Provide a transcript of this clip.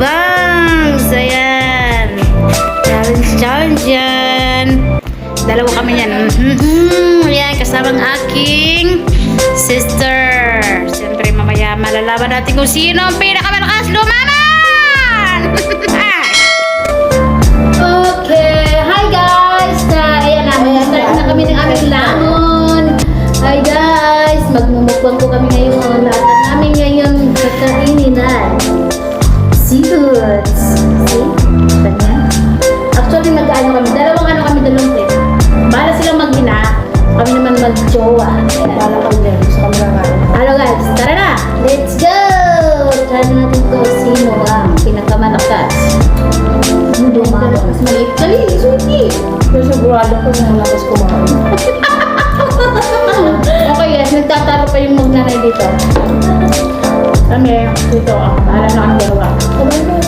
mukbang. So, ayan. Challenge yan. Dalawa kami yan. Ayan, kasama ang aking sister. Siyempre, mamaya malalaman natin kung sino ang pinakamalakas lumaban! Okay. Hi, guys! Ayan na, start na kami ng aming lamon. Hi, guys! Magmumukbang po kami ngayon. At ang namin ngayon kakainin ay seafoods. See? Ganyan. Actually, mag-ano kami. Dalawang plate. Para silang mag-ina, kami naman mag-jowa. Wala kami din. Gusto kami lang nga. Hello guys, tara na! Let's go! Try natin kung sino ang pinakamalakas. Dumawa. Mas maliit. Dali, sweetie! Pero sigurado ko yung lakas kumain. Okay guys, nagtatalo pa yung magnanay dito. Kami, dito, bahala na ang dalawa. Sabay mo.